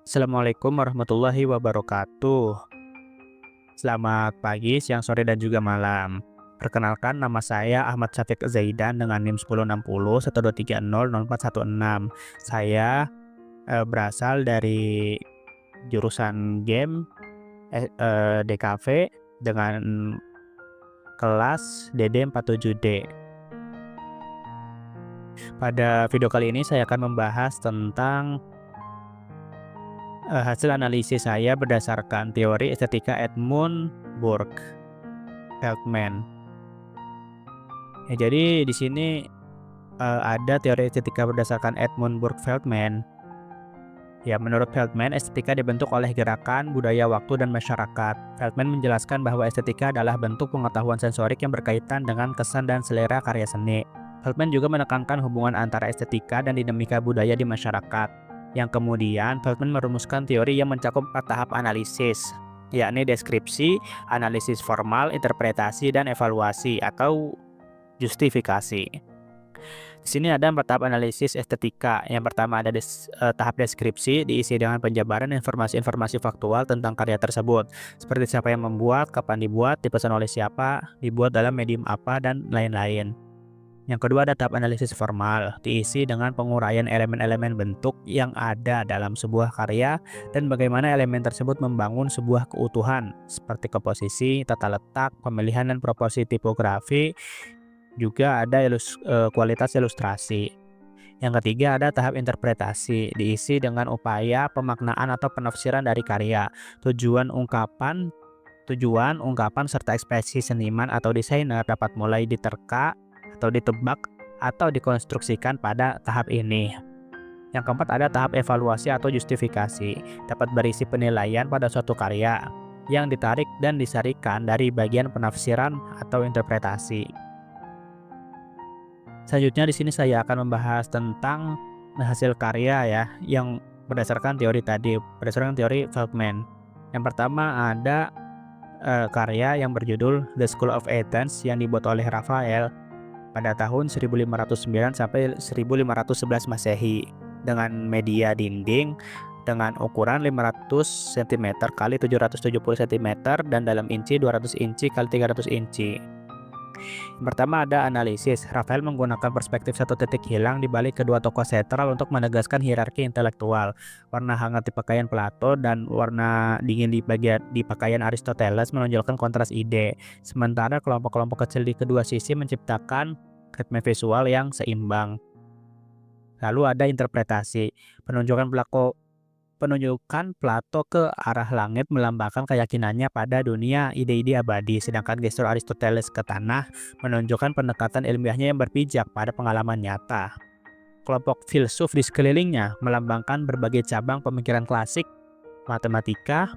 Assalamualaikum warahmatullahi wabarakatuh. Selamat pagi, siang, sore, dan juga malam. Perkenalkan, nama saya Ahmad Syafiq Zaidan dengan NIM 1060 1230 0416. Saya berasal dari jurusan game DKV dengan kelas DD 47D. Pada video kali ini saya akan membahas tentang hasil analisis saya berdasarkan teori estetika Edmund Burke Feldman. Jadi di sini ada teori estetika berdasarkan Edmund Burke Feldman. Ya, menurut Feldman, estetika dibentuk oleh gerakan, budaya, waktu, dan masyarakat. Feldman menjelaskan bahwa estetika adalah bentuk pengetahuan sensorik yang berkaitan dengan kesan dan selera karya seni. Feldman juga menekankan hubungan antara estetika dan dinamika budaya di masyarakat. Yang kemudian, Feldman merumuskan teori yang mencakup 4 tahap analisis, yakni deskripsi, analisis formal, interpretasi, dan evaluasi atau justifikasi. Di sini ada 4 tahap analisis estetika. Yang pertama ada tahap deskripsi, diisi dengan penjabaran informasi-informasi faktual tentang karya tersebut, seperti siapa yang membuat, kapan dibuat, dipesan oleh siapa, dibuat dalam medium apa, dan lain-lain. Yang kedua ada tahap analisis formal, diisi dengan penguraian elemen-elemen bentuk yang ada dalam sebuah karya dan bagaimana elemen tersebut membangun sebuah keutuhan, seperti komposisi, tata letak, pemilihan dan proporsi tipografi. Juga ada kualitas ilustrasi. Yang ketiga ada tahap interpretasi, diisi dengan upaya pemaknaan atau penafsiran dari karya, tujuan ungkapan serta ekspresi seniman atau desainer dapat mulai diterka atau ditebak atau dikonstruksikan pada tahap ini. Yang keempat ada tahap evaluasi atau justifikasi, dapat berisi penilaian pada suatu karya yang ditarik dan disarikan dari bagian penafsiran atau interpretasi. Selanjutnya di sini saya akan membahas tentang hasil karya ya yang berdasarkan teori tadi, berdasarkan teori Feldman. Yang pertama ada karya yang berjudul The School of Athens yang dibuat oleh Raphael pada tahun 1509 sampai 1511 Masehi dengan media dinding dengan ukuran 500 cm kali 770 cm dan dalam inci 200 inci kali 300 inci. Yang pertama ada analisis. Raphael menggunakan perspektif satu titik hilang di balik kedua tokoh sentral untuk menegaskan hierarki intelektual. Warna hangat di pakaian Plato dan warna dingin di pakaian Aristoteles menonjolkan kontras ide. Sementara kelompok-kelompok kecil di kedua sisi menciptakan ritme visual yang seimbang. Lalu ada interpretasi. Penunjukan Plato ke arah langit melambangkan keyakinannya pada dunia ide-ide abadi, sedangkan gestur Aristoteles ke tanah menunjukkan pendekatan ilmiahnya yang berpijak pada pengalaman nyata. Kelompok filsuf di sekelilingnya melambangkan berbagai cabang pemikiran klasik, matematika,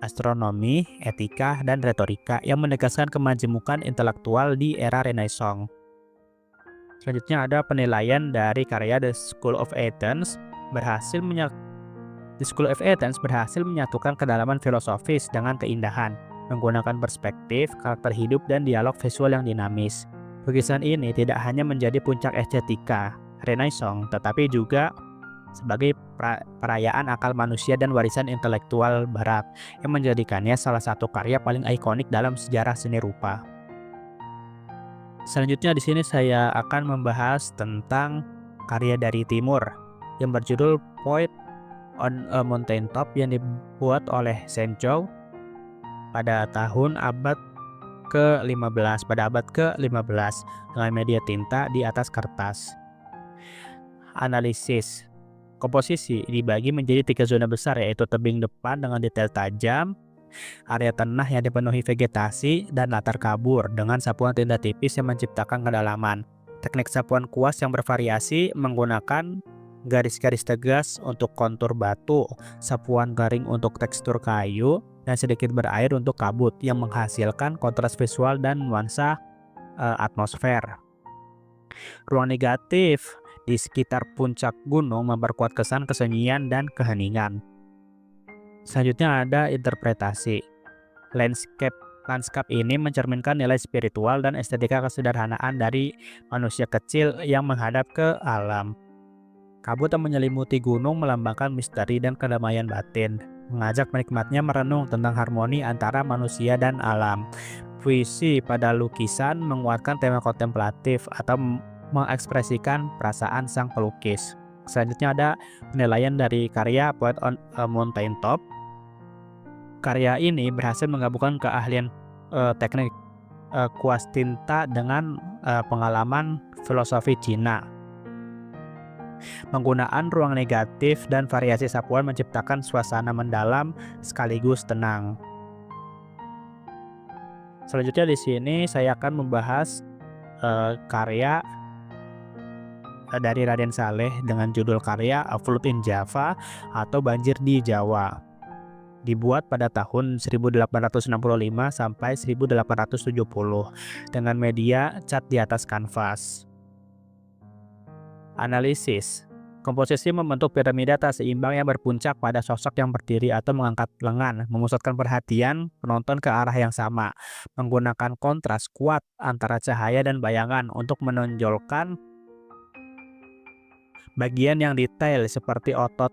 astronomi, etika, dan retorika yang menegaskan kemajemukan intelektual di era Renaissance. Selanjutnya ada penilaian dari karya The School of Athens berhasil menyatukan kedalaman filosofis dengan keindahan, menggunakan perspektif, karakter hidup, dan dialog visual yang dinamis. Lukisan ini tidak hanya menjadi puncak estetika Renaissance, tetapi juga sebagai perayaan akal manusia dan warisan intelektual Barat yang menjadikannya salah satu karya paling ikonik dalam sejarah seni rupa. Selanjutnya di sini saya akan membahas tentang karya dari Timur yang berjudul Point on a Mountaintop yang dibuat oleh Senchou pada abad ke-15 dengan media tinta di atas kertas. Analisis. Komposisi dibagi menjadi 3 zona besar, yaitu tebing depan dengan detail tajam, area tanah yang dipenuhi vegetasi, dan latar kabur dengan sapuan tinta tipis yang menciptakan kedalaman. Teknik sapuan kuas yang bervariasi menggunakan garis-garis tegas untuk kontur batu, sapuan garing untuk tekstur kayu, dan sedikit berair untuk kabut yang menghasilkan kontras visual dan nuansa atmosfer. Ruang negatif di sekitar puncak gunung memperkuat kesan kesunyian dan keheningan. Selanjutnya ada interpretasi. Lanskap ini mencerminkan nilai spiritual dan estetika kesederhanaan dari manusia kecil yang menghadap ke alam. Kabut yang menyelimuti gunung melambangkan misteri dan kedamaian batin, mengajak penikmatnya merenung tentang harmoni antara manusia dan alam. Puisi pada lukisan menguatkan tema kontemplatif atau mengekspresikan perasaan sang pelukis. Selanjutnya ada penilaian dari karya Poet on a Mountain Top. Karya ini berhasil menggabungkan keahlian teknik kuas tinta dengan pengalaman filosofi Cina. Penggunaan ruang negatif dan variasi sapuan menciptakan suasana mendalam sekaligus tenang. Selanjutnya di sini saya akan membahas karya dari Raden Saleh dengan judul karya A Flood in Java atau Banjir di Jawa. Dibuat pada tahun 1865 sampai 1870 dengan media cat di atas kanvas. Analisis. Komposisi membentuk piramida tak seimbang yang berpuncak pada sosok yang berdiri atau mengangkat lengan, memusatkan perhatian penonton ke arah yang sama, menggunakan kontras kuat antara cahaya dan bayangan untuk menonjolkan bagian yang detail seperti otot,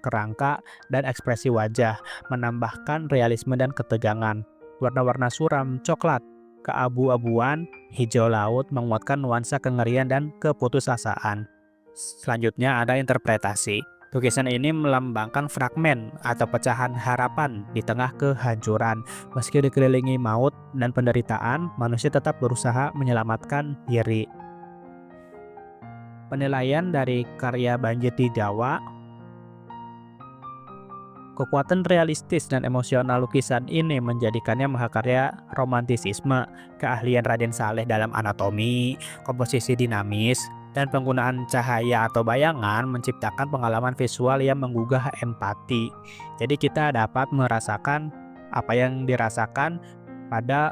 kerangka, dan ekspresi wajah, menambahkan realisme dan ketegangan. Warna-warna suram, coklat, keabu-abuan, hijau laut menguatkan nuansa kengerian dan keputusasaan. Selanjutnya ada interpretasi. Lukisan ini melambangkan fragmen atau pecahan harapan di tengah kehancuran. Meski dikelilingi maut dan penderitaan, manusia tetap berusaha menyelamatkan diri. Penilaian dari karya Banjir di Jawa. Kekuatan realistis dan emosional lukisan ini menjadikannya mahakarya romantisisme. Keahlian Raden Saleh dalam anatomi, komposisi dinamis, dan penggunaan cahaya atau bayangan menciptakan pengalaman visual yang menggugah empati. Jadi kita dapat merasakan apa yang dirasakan pada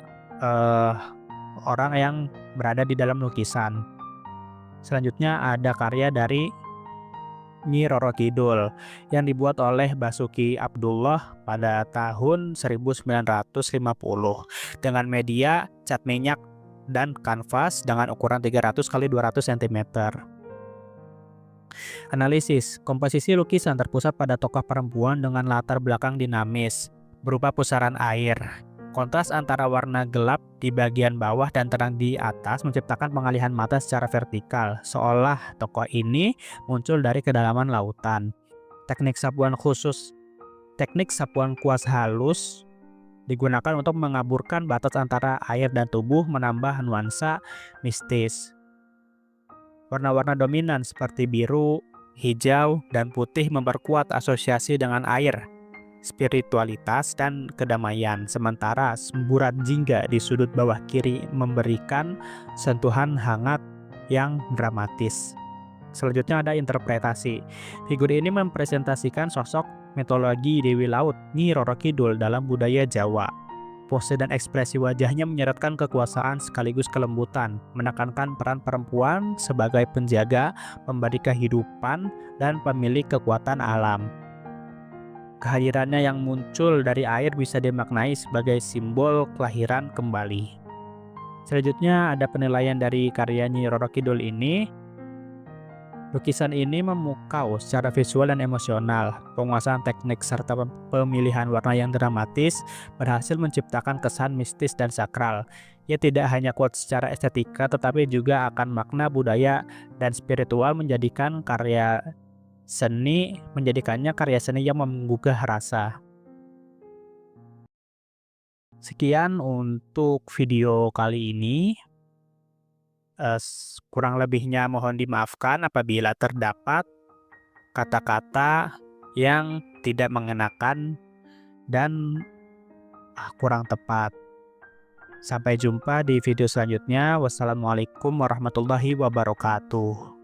orang yang berada di dalam lukisan. Selanjutnya ada karya dari Nyi Roro Kidul yang dibuat oleh Basuki Abdullah pada tahun 1950 dengan media cat minyak dan kanvas dengan ukuran 300 x 200 cm. Analisis. Komposisi lukisan terpusat pada tokoh perempuan dengan latar belakang dinamis berupa pusaran air. Kontras antara warna gelap di bagian bawah dan terang di atas menciptakan pengalihan mata secara vertikal, seolah tokoh ini muncul dari kedalaman lautan. Teknik sapuan kuas halus digunakan untuk mengaburkan batas antara air dan tubuh, menambah nuansa mistis. Warna-warna dominan seperti biru, hijau, dan putih memperkuat asosiasi dengan air, spiritualitas, dan kedamaian, sementara semburat jingga di sudut bawah kiri memberikan sentuhan hangat yang dramatis. Selanjutnya ada interpretasi. Figur ini mempresentasikan sosok mitologi Dewi Laut Nyi Roro Kidul dalam budaya Jawa. Pose dan ekspresi wajahnya menyeratkan kekuasaan sekaligus kelembutan, menekankan peran perempuan sebagai penjaga, pemberi kehidupan, dan pemilik kekuatan alam. Kehadirannya yang muncul dari air bisa dimaknai sebagai simbol kelahiran kembali. Selanjutnya ada penilaian dari karya Nyi Roro Kidul ini. Lukisan ini memukau secara visual dan emosional. Penguasaan teknik serta pemilihan warna yang dramatis berhasil menciptakan kesan mistis dan sakral. Ia tidak hanya kuat secara estetika tetapi juga akan makna budaya dan spiritual menjadikannya karya seni yang menggugah rasa. Sekian untuk video kali ini. Kurang lebihnya mohon dimaafkan apabila terdapat kata-kata yang tidak mengenakan dan kurang tepat. Sampai jumpa di video selanjutnya. Wassalamualaikum warahmatullahi wabarakatuh.